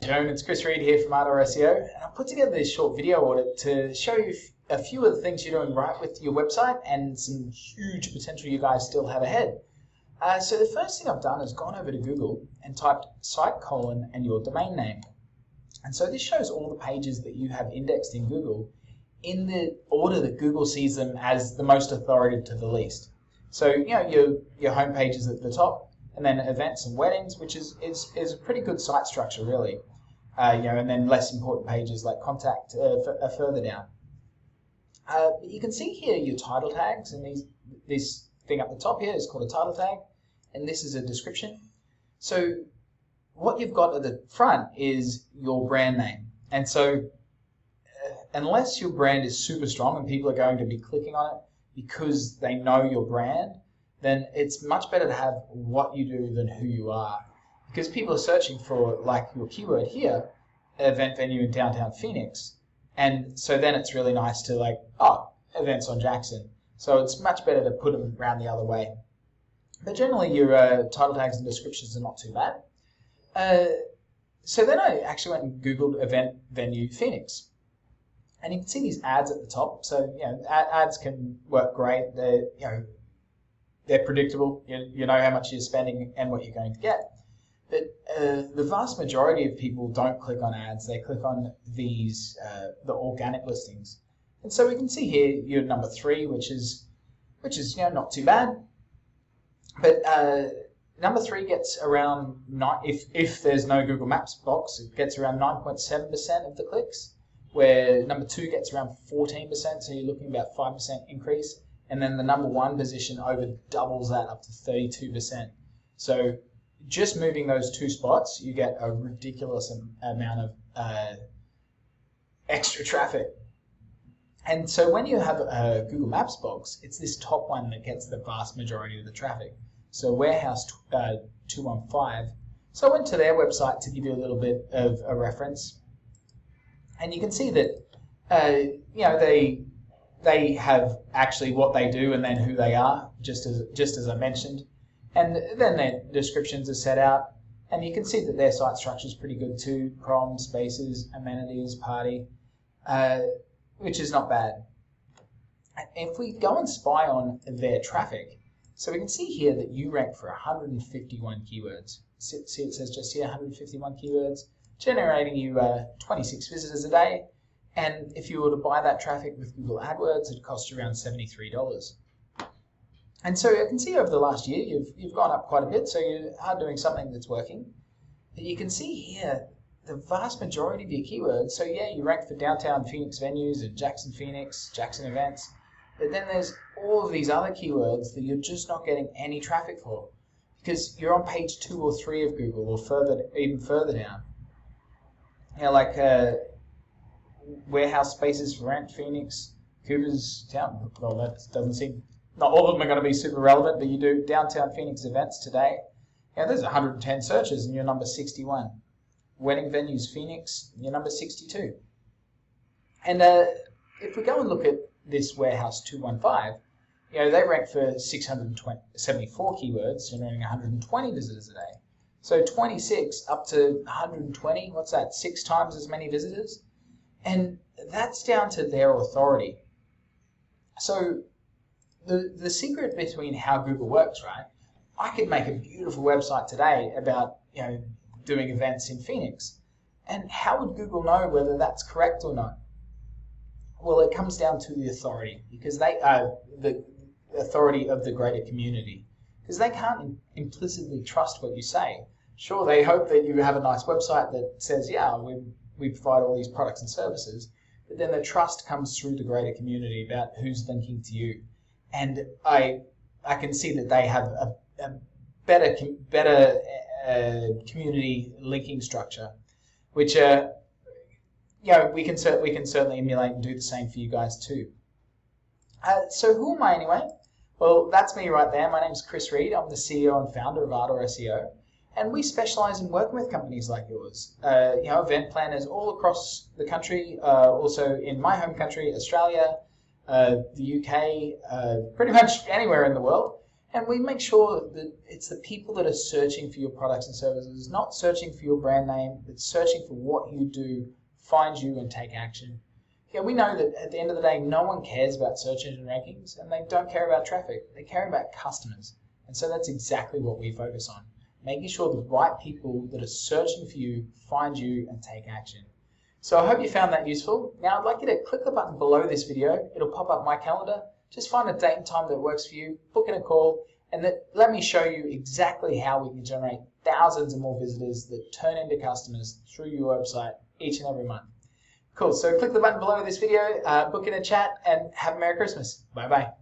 Joan, it's Chris Reed here from Ardor SEO, and I put together this short video audit to show you a few of the things you're doing right with your website and some huge potential you guys still have ahead. So the first thing I've done is gone over to Google and typed site : and your domain name. And so this shows all the pages that you have indexed in Google in the order that Google sees them as the most authoritative to the least. So your home page is at the top, and then events and weddings, which is a pretty good site structure really. And then less important pages like contact are further down. But you can see here your title tags, and this thing up the top here is called a title tag, and this is a description. So what you've got at the front is your brand name, and so unless your brand is super strong and people are going to be clicking on it because they know your brand, then it's much better to have what you do than who you are. Because people are searching for, like your keyword here, event venue in downtown Phoenix. And so then it's really nice to events on Jackson. So it's much better to put them around the other way. But generally your title tags and descriptions are not too bad. So then I actually went and Googled event venue Phoenix. And you can see these ads at the top. So ads can work great. They're predictable. You know how much you're spending and what you're going to get. But the vast majority of people don't click on ads. They click on these the organic listings. And so we can see here your number 3, which is not too bad. But number 3 gets around if there's no Google Maps box, it gets around 9.7% of the clicks. Where number 2 gets around 14%, so you're looking about 5% increase. And then the number 1 position over doubles that up to 32%. So just moving those 2 spots, you get a ridiculous amount of extra traffic. And so when you have a Google Maps box, it's this top one that gets the vast majority of the traffic. So Warehouse 215. So I went to their website to give you a little bit of a reference. And you can see that they have actually what they do and then who they are, just as I mentioned. And then their descriptions are set out, and you can see that their site structure is pretty good too. Prom, spaces, amenities, party, which is not bad. If we go and spy on their traffic, so we can see here that you rank for 151 keywords. See, it says just here 151 keywords, generating you 26 visitors a day. And if you were to buy that traffic with Google AdWords, it costs you around $73. And so I can see over the last year, you've gone up quite a bit, so you are doing something that's working. But you can see here the vast majority of your keywords. So yeah, you rank for downtown Phoenix venues and Jackson Phoenix, Jackson events. But then there's all of these other keywords that you're just not getting any traffic for because you're on page 2 or 3 of Google or even further down. Like warehouse spaces for rent, Phoenix, Cooper's Town. Well, that doesn't seem, not all of them are going to be super relevant, but you do downtown Phoenix events today. There's 110 searches and you're number 61. Wedding venues Phoenix, you're number 62. And if we go and look at this Warehouse 215, they rank for 674 keywords, generating 120 visitors a day. So 26 up to 120, what's that, 6 times as many visitors? And that's down to their authority. So the secret between how Google works, right? I could make a beautiful website today about doing events in Phoenix. And how would Google know whether that's correct or not? Well, it comes down to the authority, because they are the authority of the greater community. Because they can't implicitly trust what you say. Sure, they hope that you have a nice website that says, yeah, we provide all these products and services, but then the trust comes through the greater community about who's linking to you. And I can see that they have a better community linking structure, which we can certainly emulate and do the same for you guys too. So who am I anyway? Well, that's me right there. My name's Chris Reed. I'm the CEO and founder of Ardor SEO. And we specialize in working with companies like yours, event planners all across the country, also in my home country, Australia, the UK, pretty much anywhere in the world. And we make sure that it's the people that are searching for your products and services, not searching for your brand name, but searching for what you do, find you and take action. Yeah, we know that at the end of the day, no one cares about search engine rankings and they don't care about traffic. They care about customers. And so that's exactly what we focus on, making sure the right people that are searching for you find you and take action. So I hope you found that useful. Now I'd like you to click the button below this video. It'll pop up my calendar. Just find a date and time that works for you, book in a call, and let me show you exactly how we can generate thousands of more visitors that turn into customers through your website each and every month. Cool, so click the button below this video, book in a chat, and have a Merry Christmas. Bye-bye.